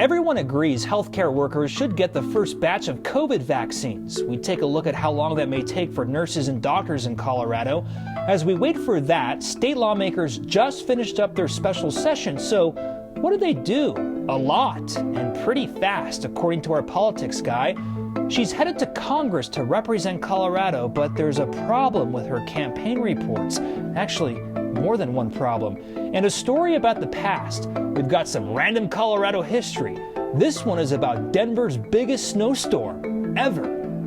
Everyone agrees healthcare workers should get the first batch of COVID vaccines. We take a look at how long that may take for nurses and doctors in Colorado. As we wait for that, state lawmakers just finished up their special session. So what do they do? A lot, and pretty fast, according to our politics guy. She's headed to Congress to represent Colorado, but there's a problem with her campaign reports. Actually, more than one problem. And a story about the past. We've got some random Colorado history. This one is about Denver's biggest snowstorm ever.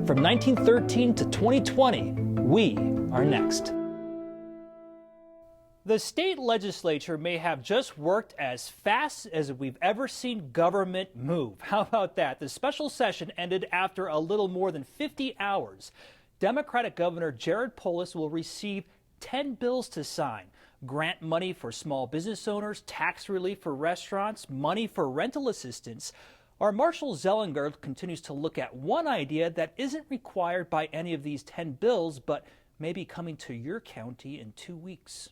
From 1913 to 2020, we are next. The state legislature may have just worked as fast as we've ever seen government move. How about that? The special session ended after a little more than 50 hours. Democratic Governor Jared Polis will receive 10 bills to sign. Grant money for small business owners, tax relief for restaurants, money for rental assistance. Our Marshall Zellinger continues to look at one idea that isn't required by any of these 10 bills, but may be coming to your county in 2 weeks.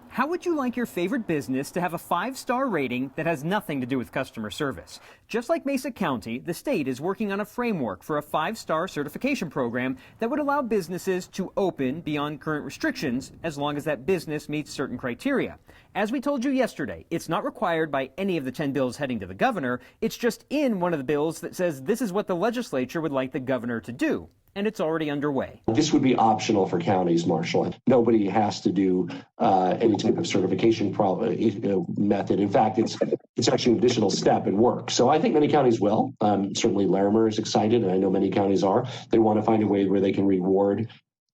How would you like your favorite business to have a 5-star rating that has nothing to do with customer service? Just like Mesa County, the state is working on a framework for a 5-star certification program that would allow businesses to open beyond current restrictions as long as that business meets certain criteria. As we told you yesterday, it's not required by any of the 10 bills heading to the governor. It's just in one of the bills that says this is what the legislature would like the governor to do. And it's already underway. This would be optional for counties, Marshall. Nobody has to do any type of certification method. In fact, it's actually an additional step in work. So I think many counties will. Certainly Larimer is excited, and I know many counties are. They want to find a way where they can reward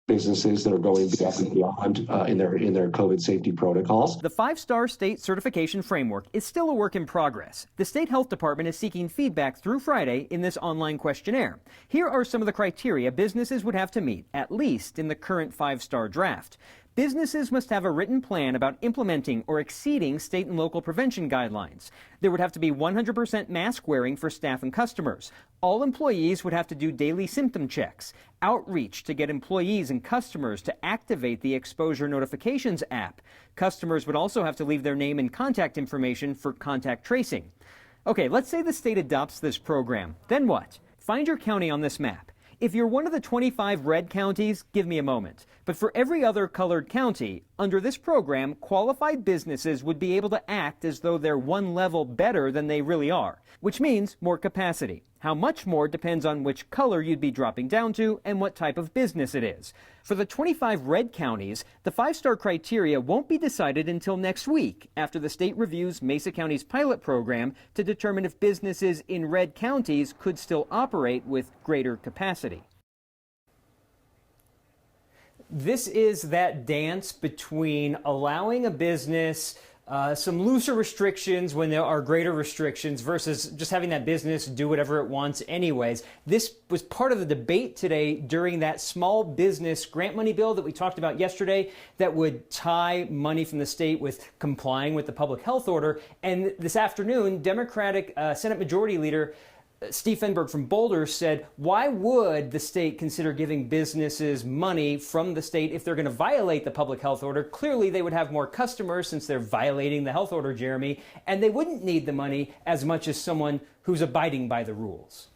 businesses that are going beyond in their COVID safety protocols. The 5-star state certification framework is still a work in progress. The state health department is seeking feedback through Friday in this online questionnaire. Here are some of the criteria businesses would have to meet, at least in the current 5-star draft. Businesses must have a written plan about implementing or exceeding state and local prevention guidelines. There would have to be 100% mask wearing for staff and customers. All employees would have to do daily symptom checks, outreach to get employees and customers to activate the exposure notifications app. Customers would also have to leave their name and contact information for contact tracing. Okay, let's say the state adopts this program. Then what? Find your county on this map. If you're one of the 25 red counties, give me a moment. But for every other colored county, under this program, qualified businesses would be able to act as though they're one level better than they really are, which means more capacity. How much more depends on which color you'd be dropping down to and what type of business it is. For the 25 red counties, the 5-star criteria won't be decided until next week after the state reviews Mesa County's pilot program to determine if businesses in red counties could still operate with greater capacity. This is that dance between allowing a business some looser restrictions when there are greater restrictions versus just having that business do whatever it wants anyways. This was part of the debate today during that small business grant money bill that we talked about yesterday that would tie money from the state with complying with the public health order. And this afternoon, Democratic Senate Majority Leader Steve Fenberg from Boulder said, why would the state consider giving businesses money from the state if they're going to violate the public health order? Clearly, they would have more customers since they're violating the health order, Jeremy, and they wouldn't need the money as much as someone who's abiding by the rules.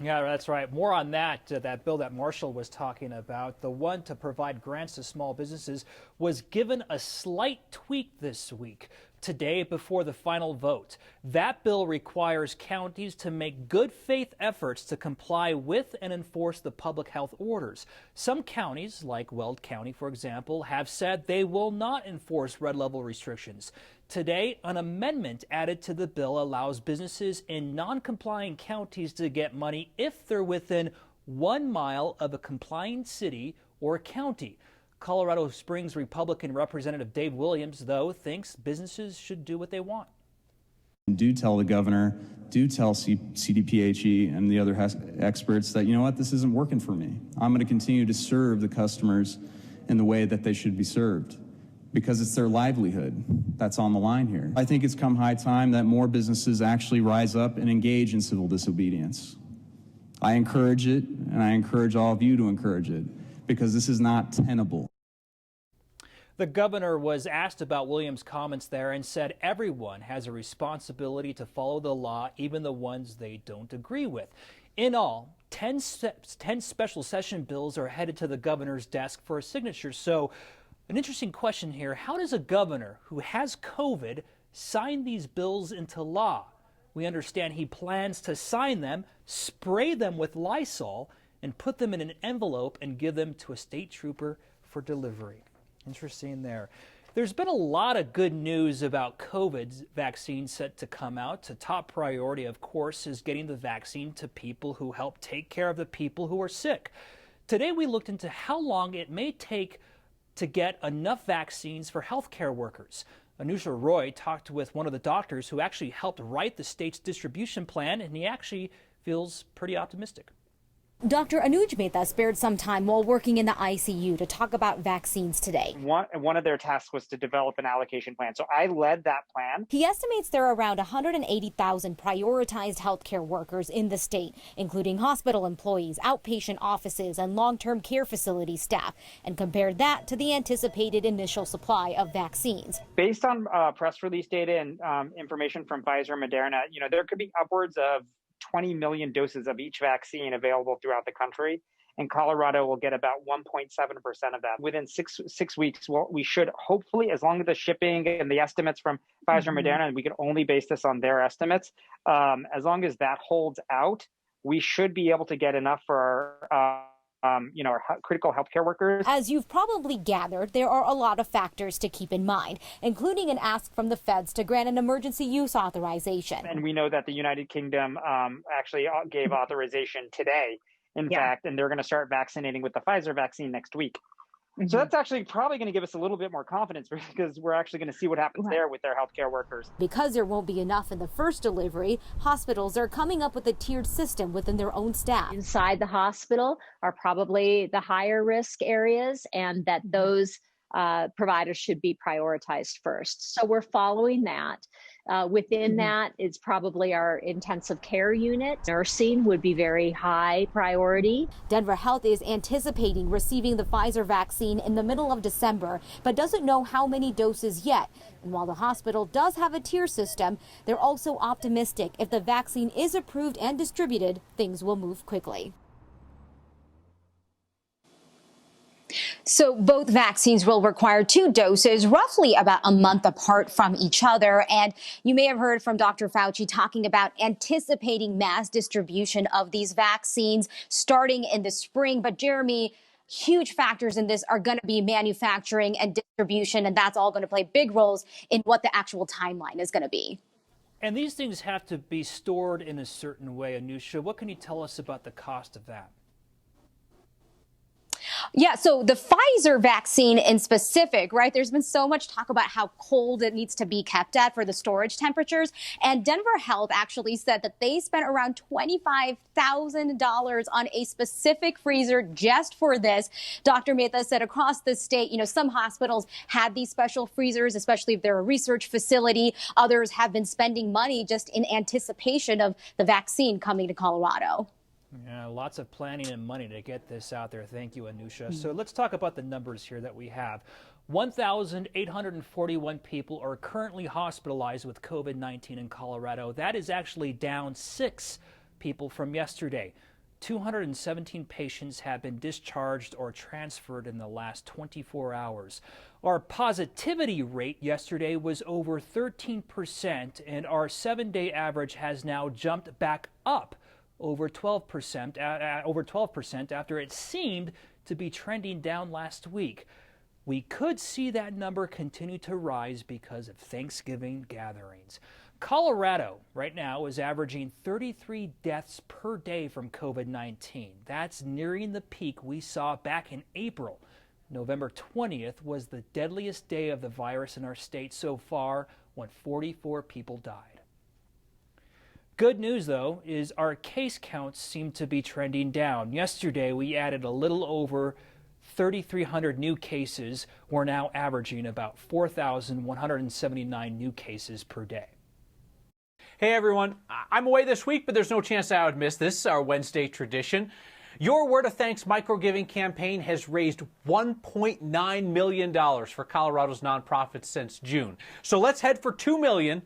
Yeah, that's right. More on that. That bill that Marshall was talking about, the one to provide grants to small businesses, was given a slight tweak this week. Today, before the final vote. That bill requires counties to make good faith efforts to comply with and enforce the public health orders. Some counties, like Weld County, for example, have said they will not enforce red level restrictions. Today, an amendment added to the bill allows businesses in non-complying counties to get money if they're within 1 mile of a complying city or county. Colorado Springs Republican Representative Dave Williams, though, thinks businesses should do what they want. Do tell the governor, do tell CDPHE and the other experts that, you know what, this isn't working for me. I'm going to continue to serve the customers in the way that they should be served because it's their livelihood that's on the line here. I think it's come high time that more businesses actually rise up and engage in civil disobedience. I encourage it, and I encourage all of you to encourage it, because this is not tenable. The governor was asked about Williams' comments there and said everyone has a responsibility to follow the law, even the ones they don't agree with. In all, 10 special session bills are headed to the governor's desk for a signature. So an interesting question here. How does a governor who has COVID sign these bills into law? We understand he plans to sign them, spray them with Lysol, and put them in an envelope and give them to a state trooper for delivery. Interesting there. There's been a lot of good news about COVID vaccine set to come out. The top priority, of course, is getting the vaccine to people who help take care of the people who are sick. Today, we looked into how long it may take to get enough vaccines for healthcare workers. Anusha Roy talked with one of the doctors who actually helped write the state's distribution plan, and he actually feels pretty optimistic. Dr. Anuj Mehta spared some time while working in the ICU to talk about vaccines today. One of their tasks was to develop an allocation plan. So I led that plan. He estimates there are around 180,000 prioritized healthcare workers in the state, including hospital employees, outpatient offices, and long-term care facility staff, and compared that to the anticipated initial supply of vaccines. Based on press release data and information from Pfizer and Moderna, there could be upwards of 20 million doses of each vaccine available throughout the country, and Colorado will get about 1.7% of that. Within six weeks, we should hopefully, as long as the shipping and the estimates from Pfizer and Moderna, and we can only base this on their estimates, as long as that holds out, we should be able to get enough for our critical healthcare workers. As you've probably gathered, there are a lot of factors to keep in mind, including an ask from the feds to grant an emergency use authorization. And we know that the United Kingdom actually gave authorization today, in fact, and they're going to start vaccinating with the Pfizer vaccine next week. So that's actually probably going to give us a little bit more confidence, because we're actually going to see what happens there with their healthcare workers. Because there won't be enough in the first delivery, hospitals are coming up with a tiered system within their own staff. Inside the hospital are probably the higher risk areas, and that those providers should be prioritized first. So we're following that. Within that is probably our intensive care unit. Nursing would be very high priority. Denver Health is anticipating receiving the Pfizer vaccine in the middle of December, but doesn't know how many doses yet. And while the hospital does have a tier system, they're also optimistic if the vaccine is approved and distributed, things will move quickly. So both vaccines will require 2 doses, roughly about a month apart from each other. And you may have heard from Dr. Fauci talking about anticipating mass distribution of these vaccines starting in the spring. But Jeremy, huge factors in this are going to be manufacturing and distribution, and that's all going to play big roles in what the actual timeline is going to be. And these things have to be stored in a certain way. Anusha, what can you tell us about the cost of that? Yeah, so the Pfizer vaccine in specific, right, there's been so much talk about how cold it needs to be kept at for the storage temperatures. And Denver Health actually said that they spent around $25,000 on a specific freezer just for this. Dr. Mehta said across the state, some hospitals had these special freezers, especially if they're a research facility. Others have been spending money just in anticipation of the vaccine coming to Colorado. Yeah, lots of planning and money to get this out there. Thank you, Anusha. So let's talk about the numbers here that we have. 1,841 people are currently hospitalized with COVID-19 in Colorado. That is actually down 6 people from yesterday. 217 patients have been discharged or transferred in the last 24 hours. Our positivity rate yesterday was over 13%, and our 7-day average has now jumped back up over 12% after it seemed to be trending down last week. We could see that number continue to rise because of Thanksgiving gatherings. Colorado right now is averaging 33 deaths per day from COVID-19. That's nearing the peak we saw back in April. November 20th was the deadliest day of the virus in our state so far, when 44 people died. Good news, though, is our case counts seem to be trending down. Yesterday, we added a little over 3,300 new cases. We're now averaging about 4,179 new cases per day. Hey, everyone. I'm away this week, but there's no chance I would miss this, our Wednesday tradition. Your Word of Thanks micro-giving campaign has raised $1.9 million for Colorado's nonprofits since June. So let's head for $2 million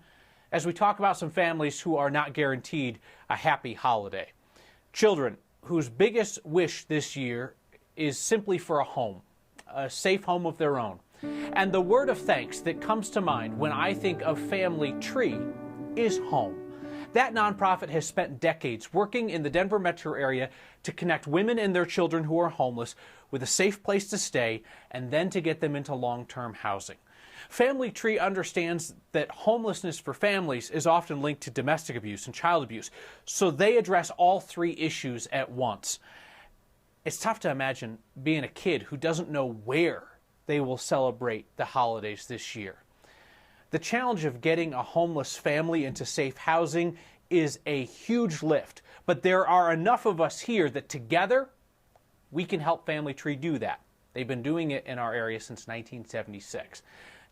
as we talk about some families who are not guaranteed a happy holiday. Children whose biggest wish this year is simply for a home, a safe home of their own. And the word of thanks that comes to mind when I think of Family Tree is home. That nonprofit has spent decades working in the Denver metro area to connect women and their children who are homeless with a safe place to stay and then to get them into long-term housing. Family Tree understands that homelessness for families is often linked to domestic abuse and child abuse, so they address all three issues at once. It's tough to imagine being a kid who doesn't know where they will celebrate the holidays this year. The challenge of getting a homeless family into safe housing is a huge lift, but there are enough of us here that together we can help Family Tree do that. They've been doing it in our area since 1976.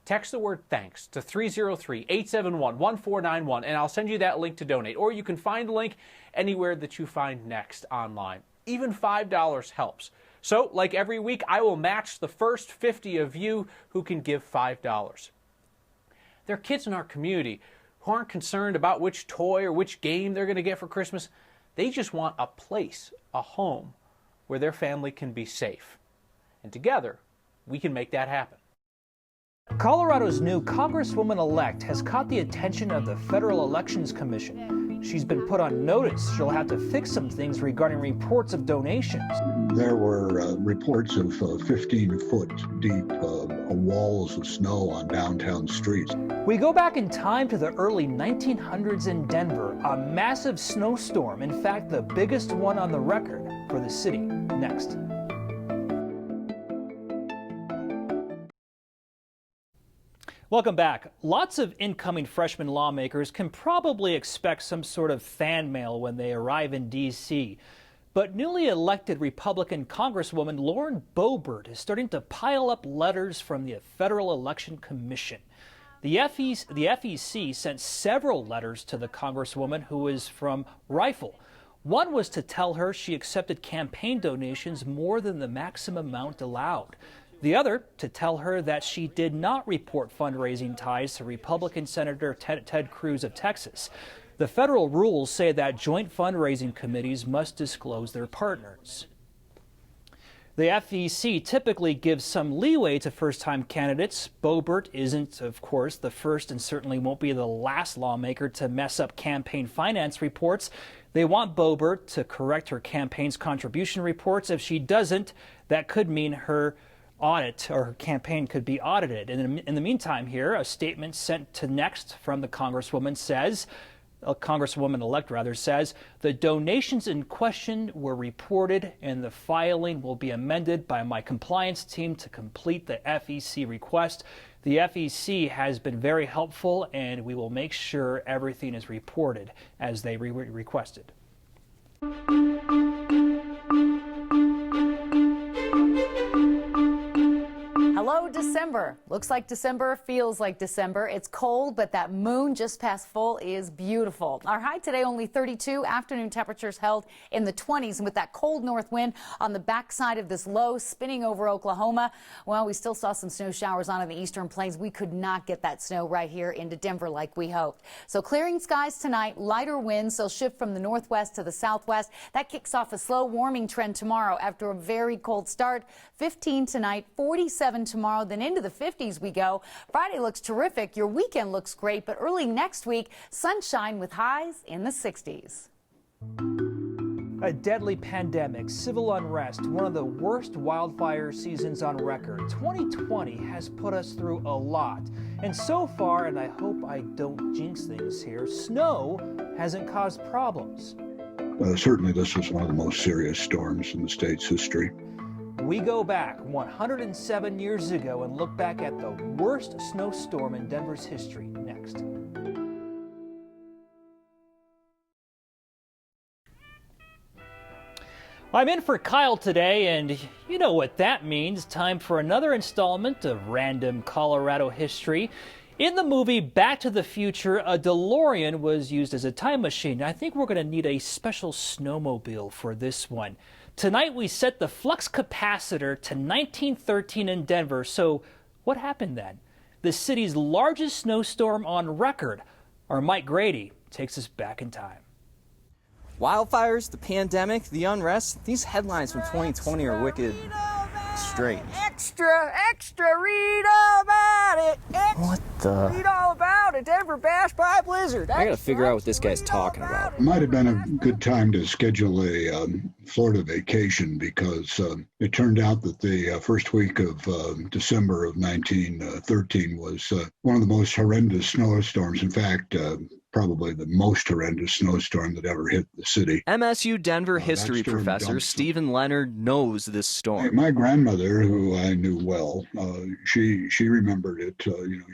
Text the word thanks to 303-871-1491 and I'll send you that link to donate. Or you can find the link anywhere that you find Next online. Even $5 helps. So, like every week, I will match the first 50 of you who can give $5. There are kids in our community who aren't concerned about which toy or which game they're going to get for Christmas. They just want a place, a home, where their family can be safe. And together, we can make that happen. Colorado's new Congresswoman-elect has caught the attention of the Federal Elections Commission. She's been put on notice. She'll have to fix some things regarding reports of donations. There were reports of 15-foot deep walls of snow on downtown streets. We go back in time to the early 1900s in Denver, a massive snowstorm, in fact, the biggest one on the record for the city. Next. Welcome back. Lots of incoming freshman lawmakers can probably expect some sort of fan mail when they arrive in D.C. But newly elected Republican Congresswoman Lauren Boebert is starting to pile up letters from the Federal Election Commission. The FEC sent several letters to the Congresswoman, who is from Rifle. One was to tell her she accepted campaign donations more than the maximum amount allowed. The other to tell her that she did not report fundraising ties to Republican Senator Ted Cruz of Texas. The federal rules say that joint fundraising committees must disclose their partners. The FEC typically gives some leeway to first-time candidates. Boebert isn't, of course, the first and certainly won't be the last lawmaker to mess up campaign finance reports. They want Boebert to correct her campaign's contribution reports. If she doesn't, that could mean her audit or her campaign could be audited. In the meantime here, a statement sent to Next from the Congresswoman says, a Congresswoman-elect rather, says, the donations in question were reported and the filing will be amended by my compliance team to complete the FEC request. The FEC has been very helpful and we will make sure everything is reported as they requested. Hello, December. Looks like December, feels like December. It's cold, but that moon just past full is beautiful. Our high today only 32. Afternoon temperatures held in the 20s. And with that cold north wind on the backside of this low spinning over Oklahoma, well, we still saw some snow showers on in the eastern plains. We could not get that snow right here into Denver like we hoped. So clearing skies tonight, lighter winds. They'll shift from the northwest to the southwest. That kicks off a slow warming trend tomorrow after a very cold start. 15 tonight, 47 tomorrow, then into the 50s we go. Friday looks terrific. Your weekend looks great, but early next week, sunshine with highs in the 60s. A deadly pandemic, civil unrest, one of the worst wildfire seasons on record. 2020 has put us through a lot. And so far, and I hope I don't jinx things here, snow hasn't caused problems. Certainly this is one of the most serious storms in the state's history. We go back 107 years ago and look back at the worst snowstorm in Denver's history next. I'm in for Kyle today, and you know what that means. Time for another installment of Random Colorado History. In the movie Back to the Future, a DeLorean was used as a time machine. I think we're going to need a special snowmobile for this one. Tonight we set the flux capacitor to 1913 in Denver. So what happened then? The city's largest snowstorm on record. Our Mike Grady takes us back in time. Wildfires, the pandemic, the unrest, these headlines from 2020 are wicked strange. Extra, read all about it. What the? Read all about it. Denver bashed by a blizzard. I gotta figure out what this guy's talking about. It might have been a good time to schedule a Florida vacation because it turned out that the first week of December of 1913 was one of the most horrendous snowstorms. In fact, probably the most horrendous snowstorm that ever hit the city. MSU Denver history professor Stephen Leonard knows this storm. My grandmother, who I knew well, she remembered it.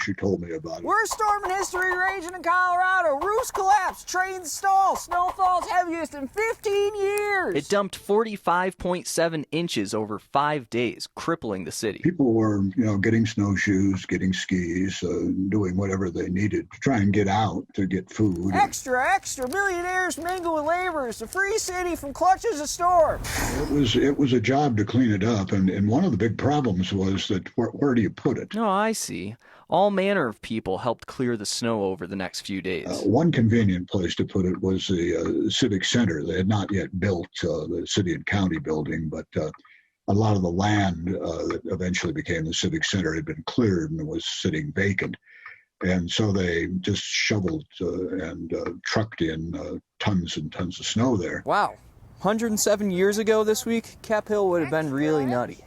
She told me about it. Worst storm in history raging in Colorado. Roofs collapse, trains stall, snowfall's heaviest in 15 years. It dumped 45.7 inches over 5 days, crippling the city. People were, getting snowshoes, getting skis, doing whatever they needed to try and get out to get food. Extra, millionaires mingle with laborers. A free city from clutches of storm. It was a job to clean it up, and one of the big problems was that where do you put it? Oh, I see. All manner of people helped clear the snow over the next few days. One convenient place to put it was the Civic Center. They had not yet built the city and county building, but a lot of the land that eventually became the Civic Center had been cleared and was sitting vacant. And so they just shoveled and trucked in tons and tons of snow there. Wow. 107 years ago this week, Cap Hill would have been really nutty.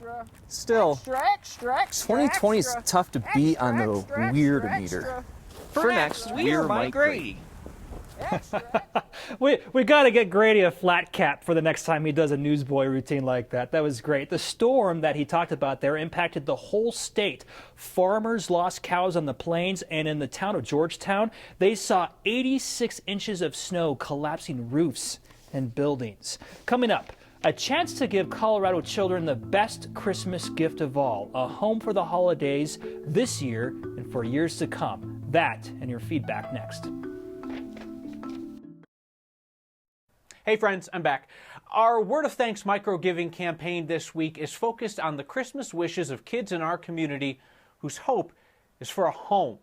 Still, 2020 is tough to beat on the weird meter. For next, we're Mike Grady. We got to get Grady a flat cap for the next time he does a newsboy routine like that. That was great. The storm that he talked about there impacted the whole state. Farmers lost cows on the plains, and in the town of Georgetown, they saw 86 inches of snow collapsing roofs and buildings. Coming up, a chance to give Colorado children the best Christmas gift of all, a home for the holidays this year and for years to come. That and your feedback next. Hey friends, I'm back. Our Word of Thanks micro-giving campaign this week is focused on the Christmas wishes of kids in our community whose hope is for a home,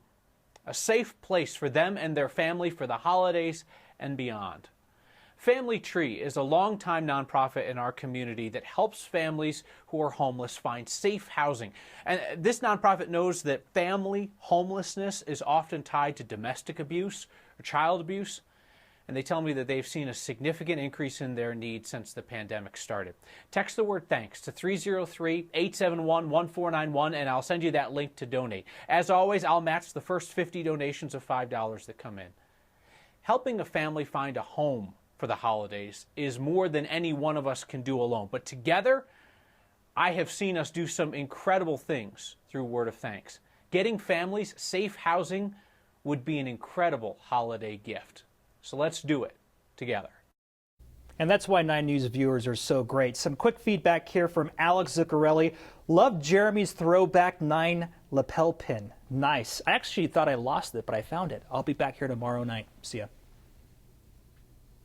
a safe place for them and their family for the holidays and beyond. Family Tree is a longtime nonprofit in our community that helps families who are homeless find safe housing. And this nonprofit knows that family homelessness is often tied to domestic abuse or child abuse. And they tell me that they've seen a significant increase in their needs since the pandemic started. Text the word thanks to 303-871-1491 and I'll send you that link to donate. As always, I'll match the first 50 donations of $5 that come in. Helping a family find a home for the holidays is more than any one of us can do alone. But together, I have seen us do some incredible things through Word of Thanks. Getting families safe housing would be an incredible holiday gift. So let's do it together. And that's why 9 News viewers are so great. Some quick feedback here from Alex Zuccarelli. Loved Jeremy's throwback 9 lapel pin. Nice. I actually thought I lost it, but I found it. I'll be back here tomorrow night. See ya.